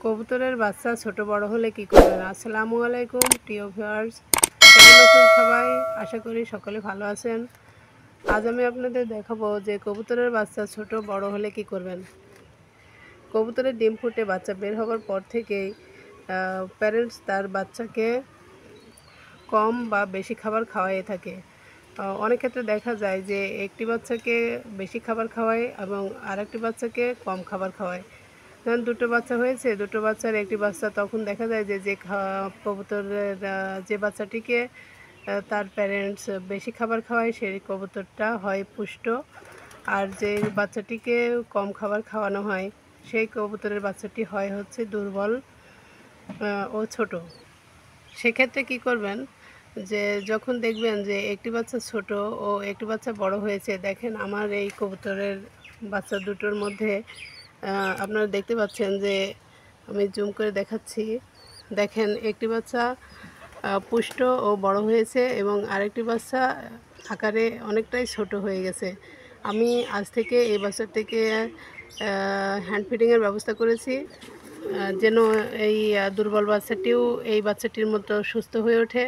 কবুতরের বাচ্চা ছোট বড় হলে কি করবেন? আসসালামু আলাইকুম প্রিয় ভিউয়ার্স, কেমন আছেন সবাই? আশা করি সকলে ভালো আছেন। আজ আমি আপনাদের দেখাবো যে কবুতরের বাচ্চা ছোট বড় হলে কি করবেন। কবুতরের ডিম ফুটে বাচ্চা বের হওয়ার পর থেকেই প্যারেন্টস তার বাচ্চাকে কম বা বেশি খাবার খাওয়াই থাকে। অনেক ক্ষেত্রে দেখা যায় যে একটি বাচ্চাকে বেশি খাবার খাওয়ায় এবং আরেকটি বাচ্চাকে কম খাবার খাওয়ায়। ধরুন দুটো বাচ্চা হয়েছে, দুটো বাচ্চার একটি বাচ্চা তখন দেখা যায় যে কবুতরের যে বাচ্চাটিকে তার প্যারেন্টস বেশি খাবার খাওয়ায় সেই কবুতরটা হয় পুষ্ট, আর যে বাচ্চাটিকে কম খাবার খাওয়ানো হয় সেই কবুতরের বাচ্চাটি হয় হচ্ছে দুর্বল ও ছোট। সেক্ষেত্রে কি করবেন, যে যখন দেখবেন যে একটি বাচ্চা ছোট ও একটি বাচ্চা বড় হয়েছে, দেখেন আমার এই কবুতরের বাচ্চা দুটোর মধ্যে আপনারা দেখতে পাচ্ছেন যে আমি জুম করে দেখাচ্ছি। দেখেন একটি বাচ্চা পুষ্ট ও বড় হয়েছে এবং আরেকটি বাচ্চা আকারে অনেকটাই ছোট হয়ে গেছে। আমি আজ থেকে এই বাচ্চাটিকে হ্যান্ড ফিডিংয়ের ব্যবস্থা করেছি, যেন এই দুর্বল বাচ্চাটিও এই বাচ্চাটির মতো সুস্থ হয়ে ওঠে।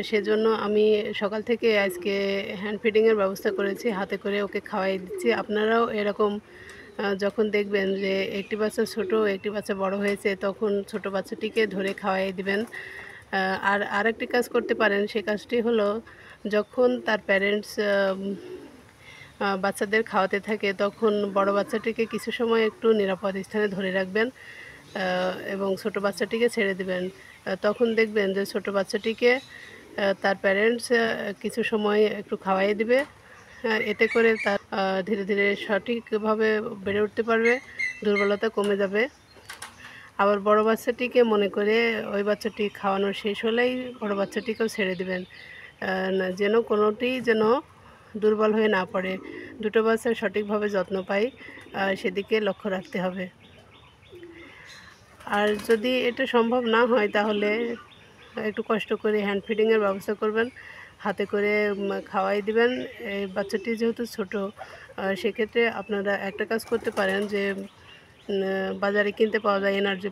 সেজন্য আমি সকাল থেকে আজকে হ্যান্ড ফিডিংয়ের ব্যবস্থা করেছি, হাতে করে ওকে খাওয়াই দিচ্ছি। আপনারাও এরকম যখন দেখবেন যে একটি বাচ্চা ছোট একটি বাচ্চা বড় হয়েছে, তখন ছোট বাচ্চাটিকে ধরে খাওয়াই দিবেন। আর আরেকটি কাজ করতে পারেন, সে কাজটি হলো যখন তার প্যারেন্টস বাচ্চাদের খাওয়াতে থাকে তখন বড় বাচ্চাটিকে কিছু সময় একটু নিরাপদ স্থানে ধরে রাখবেন এবং ছোট বাচ্চাটিকে ছেড়ে দেবেন। তখন দেখবেন যে ছোট বাচ্চাটিকে তার প্যারেন্টস কিছু সময় একটু খাওয়াই দিবে। এতে করে তার ধীরে ধীরে সঠিকভাবে বেড়ে উঠতে পারবে, দুর্বলতা কমে যাবে। আবার বড় বাচ্চাটিকে মনে করে ওই বাচ্চাটি খাওয়ানো শেষ হলেই বড় বাচ্চাটিকেও ছেড়ে দেবেন, যেন কোনোটি যেন দুর্বল হয়ে না পড়ে। দুটো বাচ্চা সঠিকভাবে যত্ন পায়, সেদিকে লক্ষ্য রাখতে হবে। আর যদি এটা সম্ভব না হয় তাহলে একটু কষ্ট করে হ্যান্ড ফিডিংয়ের ব্যবস্থা করবেন, হাতে করে খাওয়াই দিবেন। এই বাচ্চাটি যেহেতু ছোট, সেক্ষেত্রে আপনারা একটা কাজ করতে পারেন যে বাজারে কিনতে পাওয়া যায় এনার্জি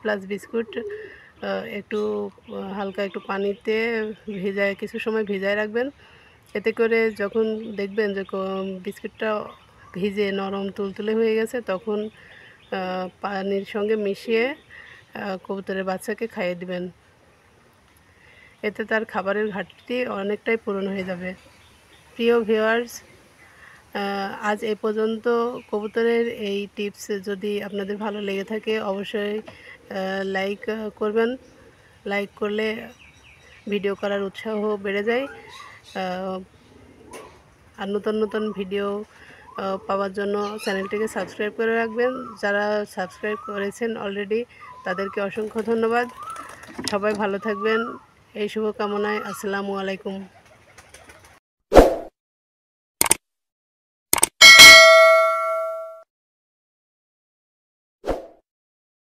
প্লাস বিস্কুট একটু হালকা একটু পানিতে ভিজায় কিছু সময় ভিজায় রাখবেন। এতে করে যখন দেখবেন যে বিস্কুটটা ভিজে নরম তুলতুলে হয়ে গেছে, তখন পানির সঙ্গে মিশিয়ে কবুতরের বাচ্চাকে খাইয়ে দিবেন। এতে তার খাবারের ঘাটতি অনেকটাই পূরণ হয়ে যাবে। প্রিয় ভিউয়ার্স, আজ এ পর্যন্ত। কবুতরের এই টিপস যদি আপনাদের ভালো লেগে থাকে অবশ্যই লাইক করবেন। লাইক করলে ভিডিও করার উৎসাহ বেড়ে যায়। আর নতুন নতুন ভিডিও পাওয়ার জন্য চ্যানেলটিকে সাবস্ক্রাইব করে রাখবেন। যারা সাবস্ক্রাইব করেছেন অলরেডি তাদেরকে অসংখ্য ধন্যবাদ। সবাই ভালো থাকবেন এই শুভকামনায়। আসসালামু আলাইকুম।